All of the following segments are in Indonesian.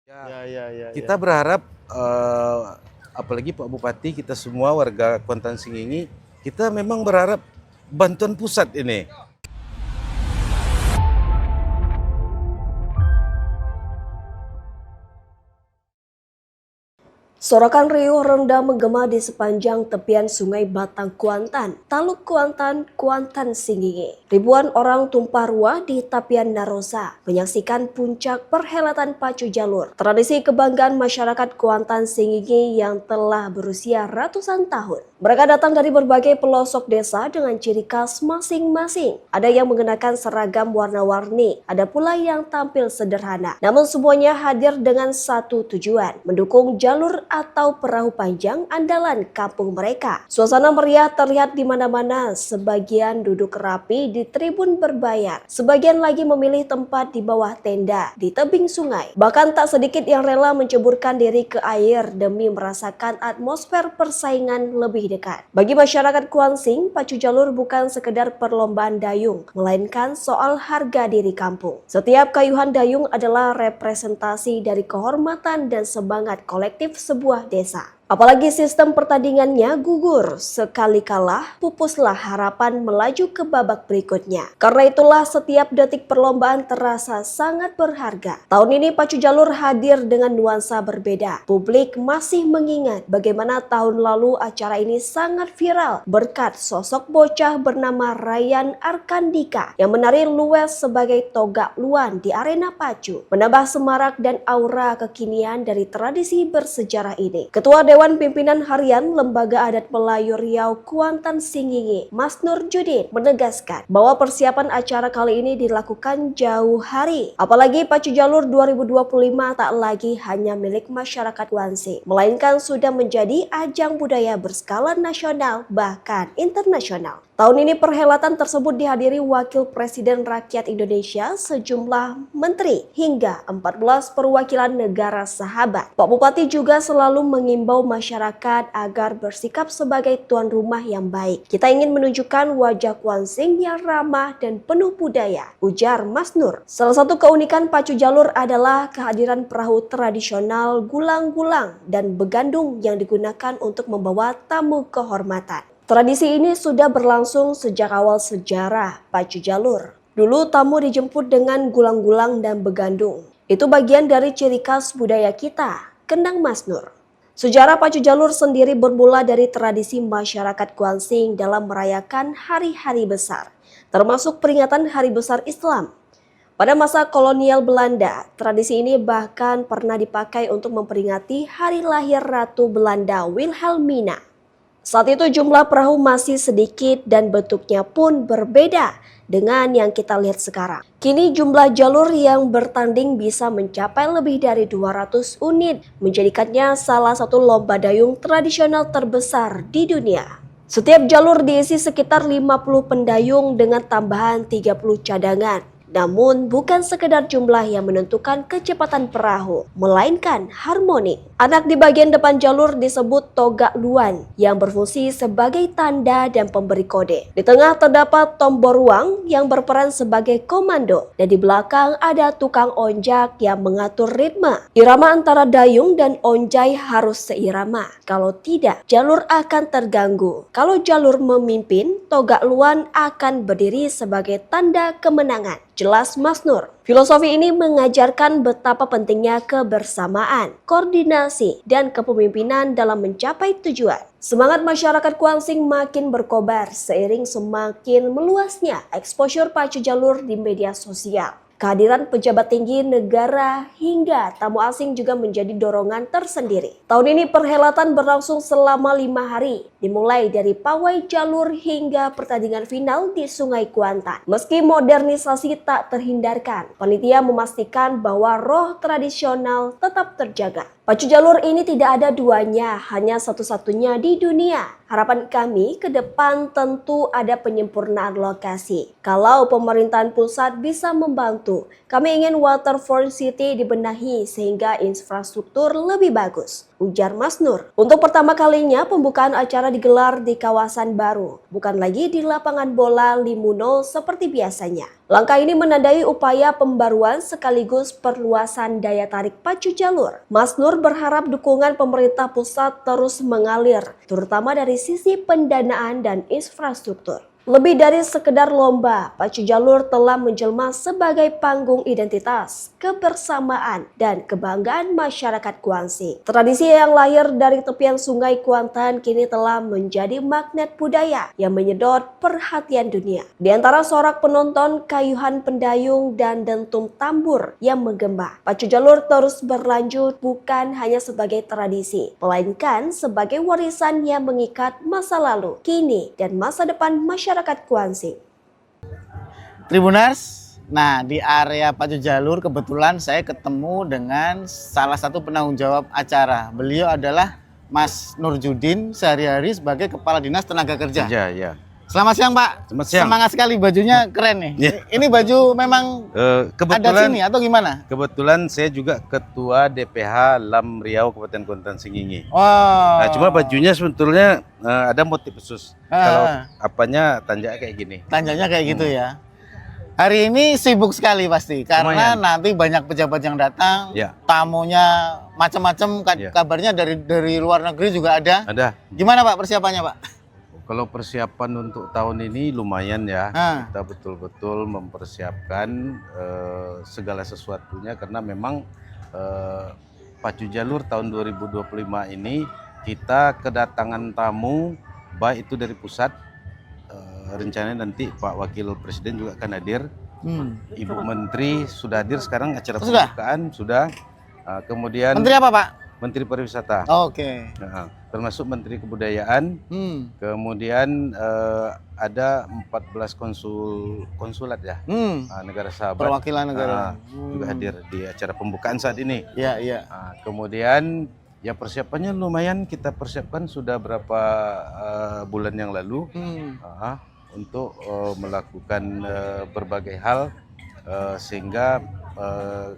Kita berharap, apalagi Pak Bupati, kita semua warga Kuantan Sengingi, kita memang berharap bantuan pusat ini. Sorakan riuh rendah menggema di sepanjang tepian Sungai Batang Kuantan, Taluk Kuantan, Kuantan Sengingi. Ribuan orang tumpah ruah di Tapian Narosa menyaksikan puncak perhelatan pacu jalur, tradisi kebanggaan masyarakat Kuantan Sengingi yang telah berusia ratusan tahun. Mereka datang dari berbagai pelosok desa dengan ciri khas masing-masing. Ada yang mengenakan seragam warna-warni, ada pula yang tampil sederhana. Namun semuanya hadir dengan satu tujuan, mendukung jalur atau perahu panjang andalan kampung mereka. Suasana meriah terlihat di mana-mana, sebagian duduk rapi di tribun berbayar, sebagian lagi memilih tempat di bawah tenda di tebing sungai. Bahkan tak sedikit yang rela menceburkan diri ke air demi merasakan atmosfer persaingan lebih dekat. Bagi masyarakat Kuansing, pacu jalur bukan sekedar perlombaan dayung, melainkan soal harga diri kampung. Setiap kayuhan dayung adalah representasi dari kehormatan dan semangat kolektif sebuah desa. Apalagi sistem pertandingannya gugur, sekali kalah pupuslah harapan melaju ke babak berikutnya. Karena itulah setiap detik perlombaan terasa sangat berharga. Tahun ini pacu jalur hadir dengan nuansa berbeda. Publik masih mengingat bagaimana tahun lalu acara ini sangat viral berkat sosok bocah bernama Ryan Arkandika yang menari luwes sebagai Togak Luan di arena pacu, menambah semarak dan aura kekinian dari tradisi bersejarah ini. Ketua Dewan Pimpinan Harian Lembaga Adat Melayu Riau Kuantan Sengingi, Mas Nur Judin, menegaskan bahwa persiapan acara kali ini dilakukan jauh hari. Apalagi pacu jalur 2025 tak lagi hanya milik masyarakat Kuansing, melainkan sudah menjadi ajang budaya berskala nasional bahkan internasional. Tahun ini perhelatan tersebut dihadiri Wakil Presiden Rakyat Indonesia, sejumlah menteri, hingga 14 perwakilan negara sahabat. Pak Bupati juga selalu mengimbau masyarakat agar bersikap sebagai tuan rumah yang baik. Kita ingin menunjukkan wajah Kuansing yang ramah dan penuh budaya, ujar Mas Nur. Salah satu keunikan pacu jalur adalah kehadiran perahu tradisional gulang-gulang dan begandung yang digunakan untuk membawa tamu kehormatan. Tradisi ini sudah berlangsung sejak awal sejarah pacu jalur. Dulu tamu dijemput dengan gulang-gulang dan begandung. Itu bagian dari ciri khas budaya kita, kendang Mas Nur. Sejarah pacu jalur sendiri bermula dari tradisi masyarakat Kuansing dalam merayakan hari-hari besar, termasuk peringatan Hari Besar Islam. Pada masa kolonial Belanda, tradisi ini bahkan pernah dipakai untuk memperingati hari lahir Ratu Belanda Wilhelmina. Saat itu jumlah perahu masih sedikit dan bentuknya pun berbeda dengan yang kita lihat sekarang. Kini jumlah jalur yang bertanding bisa mencapai lebih dari 200 unit, menjadikannya salah satu lomba dayung tradisional terbesar di dunia. Setiap jalur diisi sekitar 50 pendayung dengan tambahan 30 cadangan. Namun bukan sekedar jumlah yang menentukan kecepatan perahu, melainkan harmoni. Anak di bagian depan jalur disebut Togak Luan yang berfungsi sebagai tanda dan pemberi kode. Di tengah terdapat tombol ruang yang berperan sebagai komando dan di belakang ada tukang onjak yang mengatur ritme. Irama antara dayung dan onjai harus seirama. Kalau tidak, jalur akan terganggu. Kalau jalur memimpin, Togak Luan akan berdiri sebagai tanda kemenangan. Jelas Mas Nur. Filosofi ini mengajarkan betapa pentingnya kebersamaan, koordinasi, dan kepemimpinan dalam mencapai tujuan. Semangat masyarakat Kuansing makin berkobar seiring semakin meluasnya exposure pacu jalur di media sosial. Kehadiran pejabat tinggi negara hingga tamu asing juga menjadi dorongan tersendiri. Tahun ini perhelatan berlangsung selama 5 hari, dimulai dari pawai jalur hingga pertandingan final di Sungai Kuantan. Meski modernisasi tak terhindarkan, panitia memastikan bahwa roh tradisional tetap terjaga. Pacu jalur ini tidak ada duanya, hanya satu-satunya di dunia. Harapan kami ke depan tentu ada penyempurnaan lokasi. Kalau pemerintahan pusat bisa membantu, kami ingin Waterfront City dibenahi sehingga infrastruktur lebih bagus, ujar Mas Nur. Untuk pertama kalinya pembukaan acara digelar di kawasan baru, bukan lagi di lapangan bola Limuno seperti biasanya. Langkah ini menandai upaya pembaruan sekaligus perluasan daya tarik pacu jalur. Mas Nur berharap dukungan pemerintah pusat terus mengalir, terutama dari sisi pendanaan dan infrastruktur. Lebih dari sekedar lomba, pacu jalur telah menjelma sebagai panggung identitas, kebersamaan, dan kebanggaan masyarakat Kuansi. Tradisi yang lahir dari tepian sungai Kuantan kini telah menjadi magnet budaya yang menyedot perhatian dunia. Di antara sorak penonton, kayuhan pendayung, dan dentum tambur yang menggema, pacu jalur terus berlanjut bukan hanya sebagai tradisi, melainkan sebagai warisan yang mengikat masa lalu, kini, dan masa depan masyarakat Kuansi. Tribuners, nah di area pacu jalur kebetulan saya ketemu dengan salah satu penanggung jawab acara. Beliau adalah Mas Nurjudin, sehari-hari sebagai Kepala Dinas Tenaga Kerja. Ya. Selamat siang Pak. Selamat siang. Semangat sekali, bajunya keren nih. Ya. Ini baju memang ada sini atau gimana? Kebetulan saya juga Ketua DPH LAM Riau Kabupaten Kuantan Singingi. Wow. Nah, cuma bajunya sebetulnya ada motif khusus. Kalau apanya tanjak kayak gini. Tanjanya kayak gitu ya. Hari ini sibuk sekali pasti karena Lumayan. nanti banyak pejabat yang datang, Ya. tamunya macam-macam. Ya. Kabarnya dari luar negeri juga ada. Ada. Gimana Pak persiapannya Pak? Kalau persiapan untuk tahun ini lumayan ya. Ah. Kita betul-betul mempersiapkan segala sesuatunya karena memang pacu jalur tahun 2025 ini kita kedatangan tamu baik itu dari pusat. Rencananya nanti Pak Wakil Presiden juga akan hadir. Ibu Menteri sudah hadir sekarang acara Sudah? pembukaan sudah. Kemudian Menteri apa Pak? Menteri Pariwisata. Oke. Termasuk Menteri Kebudayaan. Kemudian ada 14 konsulat ya, negara sahabat. Perwakilan negara. Juga hadir di acara pembukaan saat ini. Iya, iya. Kemudian ya persiapannya lumayan kita persiapkan sudah berapa bulan yang lalu untuk melakukan berbagai hal sehingga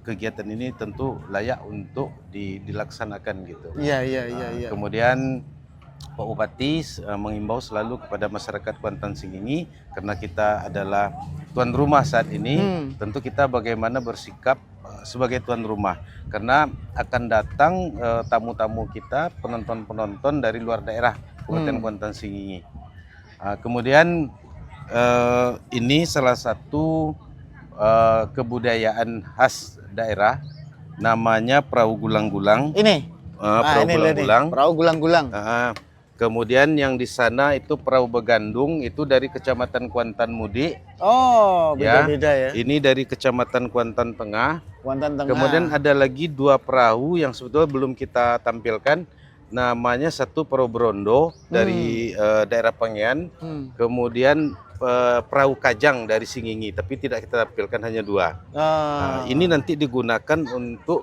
kegiatan ini tentu layak untuk dilaksanakan gitu. Iya. Kemudian Pak Bupati mengimbau selalu kepada masyarakat Kuantan Singingi karena kita adalah tuan rumah saat ini, tentu kita bagaimana bersikap sebagai tuan rumah karena akan datang tamu-tamu kita, penonton-penonton dari luar daerah Kabupaten Kuantan Singingi. Kemudian ini salah satu kebudayaan khas daerah namanya perahu gulang-gulang. Ini. Perahu ini gulang-gulang. Perahu gulang-gulang. Kemudian yang di sana itu perahu begandung itu dari Kecamatan Kuantan Mudik. Oh, beda-beda ya. Ini dari Kecamatan Kuantan Tengah. Kuantan Tengah. Kemudian ada lagi 2 perahu yang sebetulnya belum kita tampilkan. Namanya satu perahu Berondo dari daerah Pengean. Kemudian perahu Kajang dari Singingi, tapi tidak kita tampilkan hanya 2. Nah, ini nanti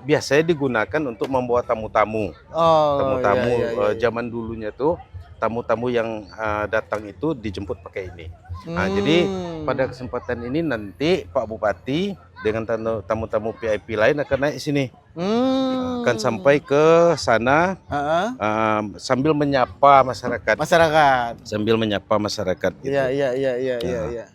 biasanya digunakan untuk membawa tamu-tamu. Tamu-tamu zaman dulunya tuh tamu-tamu yang datang itu dijemput pakai ini. Nah, jadi pada kesempatan ini nanti Pak Bupati dengan tamu-tamu VIP lain akan naik sini. Akan sampai ke sana sambil menyapa masyarakat. Sambil menyapa masyarakat gitu. Iya.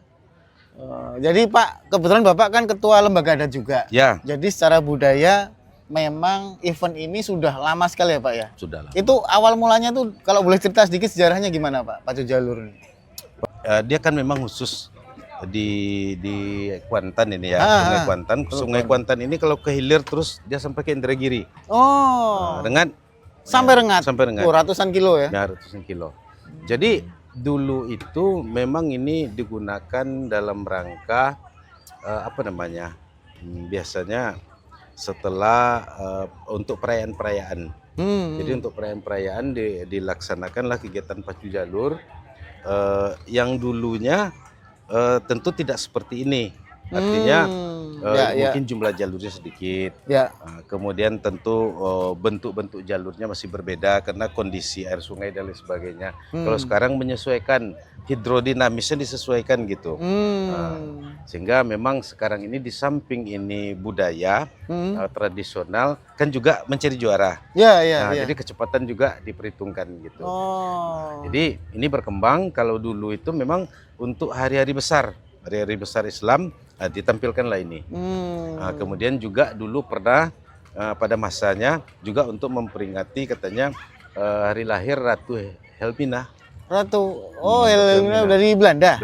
Jadi Pak, kebetulan Bapak kan ketua lembaga adat juga. Ya. Jadi secara budaya memang event ini sudah lama sekali ya Pak ya? Sudah lah. Itu awal mulanya tuh kalau boleh cerita sedikit sejarahnya gimana Pak, pacu jalur ini? Dia kan memang khusus di Kuantan ini ya, Sungai Kuantan. Sungai Kuantan ini kalau ke hilir terus dia sampai ke Indragiri. Rengat. Sampai Rengat. Sampai Rengat. Ratusan kilo ya? Ya, ratusan kilo. Jadi dulu itu memang ini digunakan dalam rangka biasanya setelah untuk perayaan-perayaan. Jadi untuk perayaan-perayaan dilaksanakanlah kegiatan pacu jalur yang dulunya tentu tidak seperti ini. Artinya mungkin jumlah jalurnya sedikit. Ya. Kemudian tentu bentuk-bentuk jalurnya masih berbeda karena kondisi air sungai dan lain sebagainya. Kalau sekarang menyesuaikan hidrodinamisnya disesuaikan gitu. Sehingga memang sekarang ini di samping ini budaya tradisional kan juga mencari juara. Jadi kecepatan juga diperhitungkan gitu. Jadi ini berkembang. Kalau dulu itu memang untuk hari-hari besar Islam ditampilkanlah ini. Kemudian juga dulu pernah pada masanya juga untuk memperingati katanya hari lahir Ratu Helmina. Helmina dari Belanda.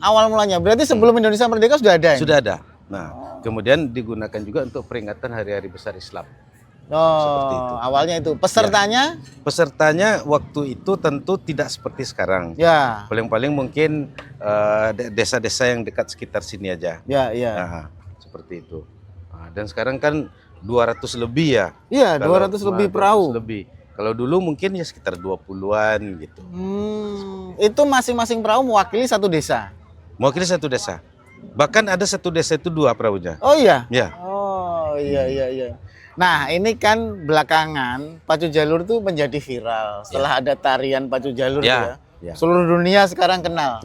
Awal mulanya berarti sebelum Indonesia merdeka sudah ada. Sudah ada. Nah, kemudian digunakan juga untuk peringatan hari-hari besar Islam. Seperti itu. Awalnya itu. Pesertanya? Pesertanya waktu itu tentu tidak seperti sekarang. Paling-paling mungkin desa-desa yang dekat sekitar sini aja. Nah, seperti itu. Dan sekarang kan 200 lebih ya. 200 lebih perahu. Kalau dulu mungkin ya sekitar 20-an gitu. Itu masing-masing perahu mewakili satu desa. Mewakili satu desa. Bahkan ada satu desa itu 2 perahunya. Oh iya. Ya. Iya. Nah, ini kan belakangan pacu jalur itu menjadi viral setelah ada tarian pacu jalur ya. Seluruh dunia sekarang kenal.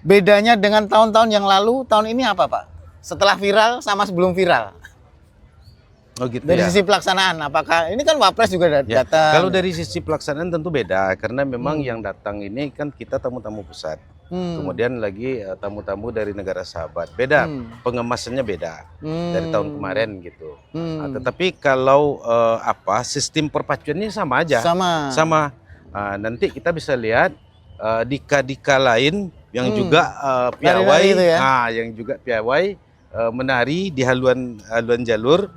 Bedanya dengan tahun-tahun yang lalu, tahun ini apa, Pak? Setelah viral sama sebelum viral? Oh gitu. Dari sisi pelaksanaan, apakah ini kan Wapres juga datang? Kalau dari sisi pelaksanaan tentu beda karena memang yang datang ini kan kita tamu-tamu pusat. Kemudian lagi tamu-tamu dari negara sahabat. Beda, pengemasannya beda dari tahun kemarin gitu. Tetapi kalau sistem perpacuannya sama aja. Sama. Nanti kita bisa lihat dika-dika lain yang juga piawai, gitu ya? yang juga piawai menari di haluan jalur.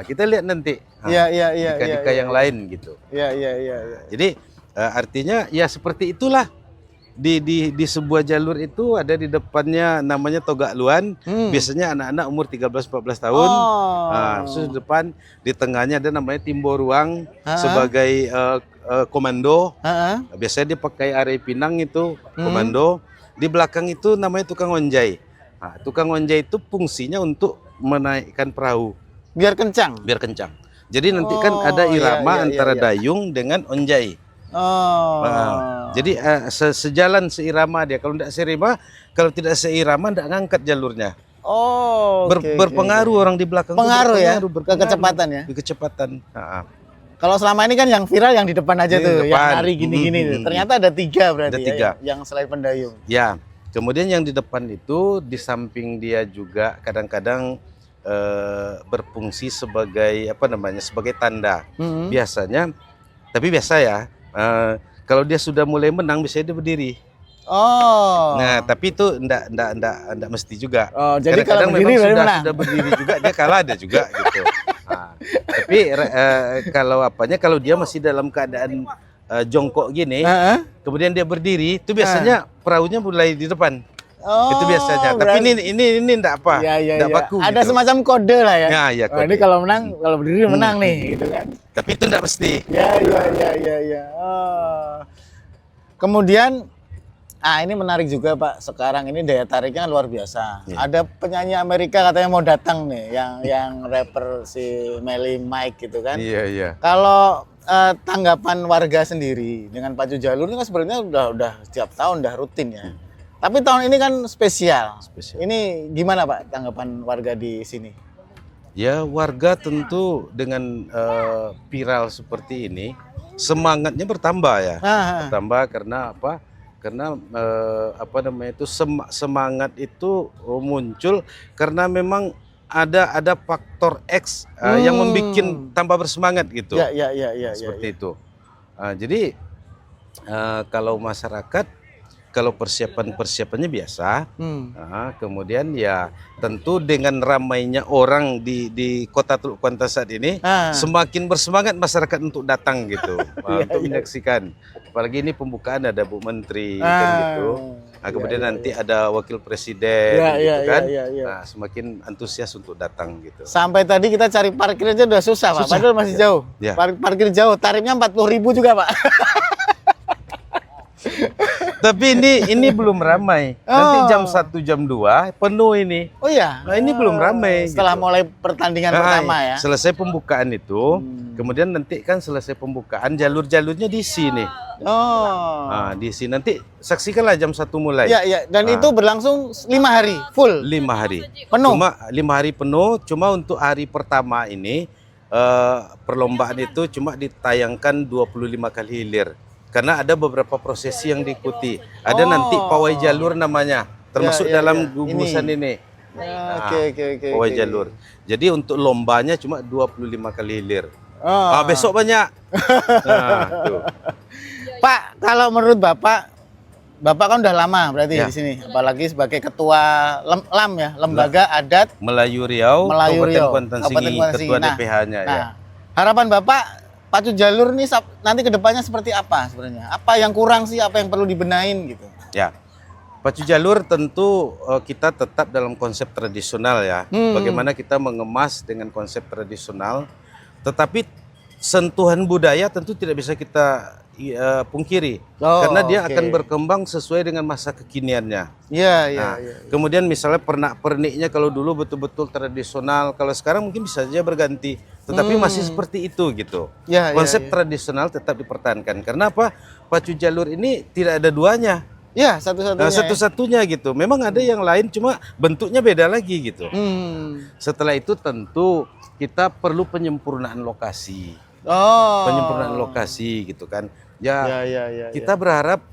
Kita lihat nanti dika-dika yang lain gitu. Jadi artinya ya seperti itulah. Di sebuah jalur itu ada di depannya namanya Togak Luan. Biasanya anak-anak umur 13-14 tahun. Terus di depan, di tengahnya ada namanya Timbo Ruang sebagai komando. Biasanya dia pakai area Pinang itu komando. Di belakang itu namanya tukang onjai. Tukang onjai itu fungsinya untuk menaikkan perahu. Biar kencang. Jadi nanti kan ada irama antara dayung dengan onjai. Jadi sejalan seirama dia. Kalau tidak seirama tidak ngangkat jalurnya. Berpengaruh orang di belakang. Pengaruh ya ke kecepatan ya. Ke kecepatan. Kalau selama ini kan yang viral yang di depan aja tuh, yang nari gini-gini. Ternyata ada 3 berarti. Ada 3. Yang selain pendayung. Ya. Kemudian yang di depan itu di samping dia juga kadang-kadang berfungsi sebagai sebagai tanda. Biasanya, tapi biasa ya. Kalau dia sudah mulai menang biasanya dia berdiri. Nah, tapi itu enggak mesti juga. Jadi kalau berdiri sudah berdiri juga dia kalah ada juga gitu. Tapi kalau dia masih dalam keadaan jongkok gini, kemudian dia berdiri, itu biasanya perahunya mulai di depan. Itu biasanya. Tapi ini enggak apa. Enggak baku. Ada gitu. semacam kode lah ya. Kode. Ini kalau menang, kalau berdiri menang nih gitu kan. Tapi itu enggak mesti. Ya. Kemudian ini menarik juga Pak. Sekarang ini daya tariknya luar biasa. Ada penyanyi Amerika katanya mau datang nih, yang rapper si Melly Mike gitu kan. Iya. Kalau tanggapan warga sendiri dengan pacu jalur ini kan sebenarnya udah setiap tahun udah rutin ya. Tapi tahun ini kan spesial. Ini gimana Pak tanggapan warga di sini? Ya warga tentu dengan viral seperti ini semangatnya bertambah ya. Bertambah karena apa? Karena semangat itu muncul karena memang ada faktor X yang membuat tambah bersemangat gitu. Seperti itu. Jadi kalau masyarakat kalau persiapannya biasa, kemudian ya tentu dengan ramainya orang di Kota Teluk Kuantan saat ini, semakin bersemangat masyarakat untuk datang gitu, untuk menyaksikan. Apalagi ini pembukaan ada Bu Menteri kan gitu. Kemudian nanti ada Wakil Presiden gitu kan. Semakin antusias untuk datang gitu. Sampai tadi kita cari parkir aja udah susah Pak, padahal masih jauh. Parkir jauh, tarifnya 40.000 juga Pak. Tapi ini belum ramai. Nanti jam 1 jam 2 penuh ini. Oh iya. Nah, ini belum ramai. Setelah gitu. mulai pertandingan pertama ya. Selesai pembukaan itu, kemudian nanti kan selesai pembukaan jalur-jalurnya diisi nih. Oh. Nah, diisi nanti saksikanlah jam 1 mulai. Ya, ya. Dan itu berlangsung 5 hari full. 5 hari. Penuh. Cuma 5 hari penuh. Cuma untuk hari pertama ini perlombaan itu cuma ditayangkan 25 kali hilir. Karena ada beberapa prosesi yang diikuti. Ada nanti pawai jalur namanya, termasuk dalam gugusan ini. Oke. Pawai jalur. Jadi untuk lombanya cuma 25 kali hilir. Besok banyak. Nah, tuh. Pak, kalau menurut Bapak kan udah lama berarti di sini, apalagi sebagai ketua LAM ya, Lembaga Adat Melayu Riau, Kabupaten Kuantan Singi, ketua DPH-nya ya. Harapan Bapak Pacu Jalur nih nanti kedepannya seperti apa sebenarnya? Apa yang kurang sih? Apa yang perlu dibenahin gitu? Ya, Pacu Jalur tentu kita tetap dalam konsep tradisional ya. Bagaimana kita mengemas dengan konsep tradisional, tetapi sentuhan budaya tentu tidak bisa kita pungkiri, karena dia akan berkembang sesuai dengan masa kekiniannya. Iya. Kemudian misalnya pernak-perniknya kalau dulu betul-betul tradisional, kalau sekarang mungkin bisa saja berganti, tetapi masih seperti itu gitu. Konsep tradisional tetap dipertahankan. Karena apa? Pacu Jalur ini tidak ada duanya. Ya, satu-satunya. Satu-satunya gitu. Memang ada yang lain, cuma bentuknya beda lagi gitu. Setelah itu tentu kita perlu penyempurnaan lokasi. Penyempurnaan lokasi gitu kan. Ya. Kita berharap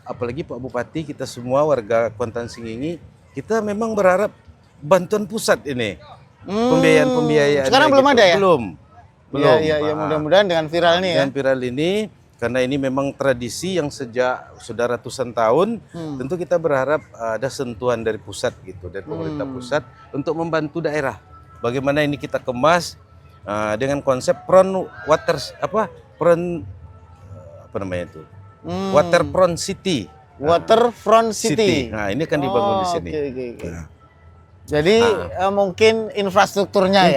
apalagi Pak Bupati, kita semua warga Kuantan Singingi, kita memang berharap bantuan pusat ini. Pembiayaan. Sekarang belum ada ya? Belum. Ya, mudah-mudahan dengan viral ini dengan viral ini, karena ini memang tradisi yang sejak sudah ratusan tahun, tentu kita berharap ada sentuhan dari pusat gitu, dari pemerintah pusat untuk membantu daerah. Bagaimana ini kita kemas dengan konsep waterfront city. Waterfront city. Nah, ini kan dibangun di sini. Nah. Jadi mungkin infrastrukturnya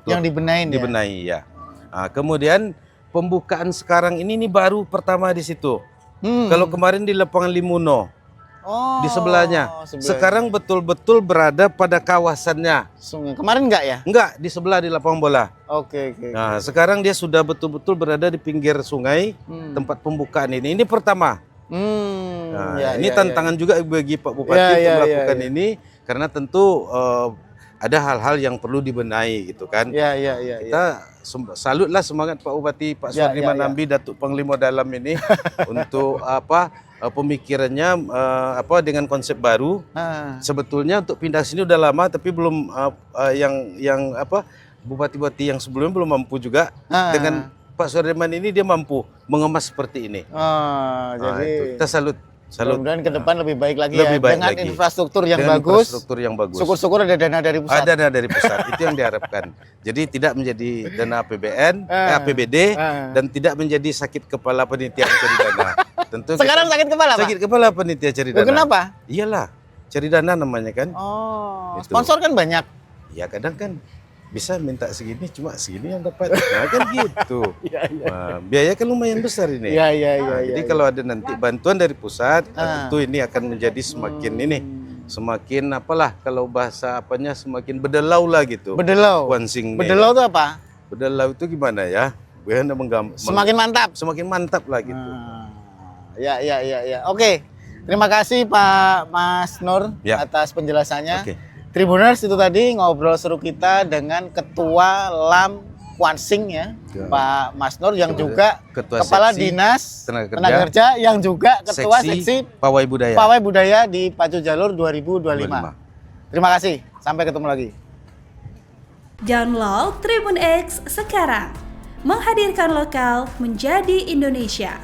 yang dibenahin. Ya. Nah, kemudian pembukaan sekarang ini baru pertama di situ. Kalau kemarin di Lapangan Limuno. Di sebelahnya. Sekarang betul-betul berada pada kawasannya. Kemarin enggak ya? Enggak, di sebelah di lapangan bola. Oke. Nah, sekarang dia sudah betul-betul berada di pinggir sungai, tempat pembukaan ini. Ini pertama. Ini tantangan juga bagi Pak Bupati untuk melakukan ini, karena tentu ada hal-hal yang perlu dibenahi gitu kan. Kita salutlah semangat Pak Bupati, Pak Sudirman Nambi, Datuk Panglima Dalam ini untuk pemikirannya dengan konsep baru. Sebetulnya untuk pindah sini udah lama, tapi belum yang bupati-bupati yang sebelumnya belum mampu juga. Dengan Pak Sudirman ini dia mampu mengemas seperti ini. Jadi itu. Kita salut. Mudah-mudahan ke depan lebih baik lagi lebih baik dengan lagi. Infrastruktur yang dengan bagus. Infrastruktur yang bagus. Syukur-syukur ada dana dari pusat. Ada dana dari pusat. Itu yang diharapkan. Jadi tidak menjadi dana APBN, APBD, dan tidak menjadi sakit kepala panitia cari dana. Tentu sekarang sakit kepala, Pak? Sakit kepala panitia cari dana. Kenapa? Iyalah, cari dana namanya kan. Gitu. Sponsor kan banyak. Ya kadang kan bisa minta segini, cuma segini yang dapat. Nah, kan gitu. Nah, biaya kan lumayan besar ini. Jadi kalau ada nanti bantuan dari pusat, tentu ini akan menjadi semakin apalah, kalau bahasa semakin bedelau lah gitu. Bedelau. Bedelau itu apa? Bedelau itu gimana ya? Semakin mantap. Semakin mantap lah gitu. Ya. Oke. Terima kasih Pak Mas Nur atas penjelasannya. Tribuners, itu tadi ngobrol seru kita dengan Ketua LAM Kuansing ya, Pak Mas Nur, yang juga Kepala Dinas Tenaga Kerja, yang juga Ketua Seksi Pawai Budaya di Pacu Jalur 2025. Terima kasih, sampai ketemu lagi. Download Tribun X sekarang, menghadirkan lokal menjadi Indonesia.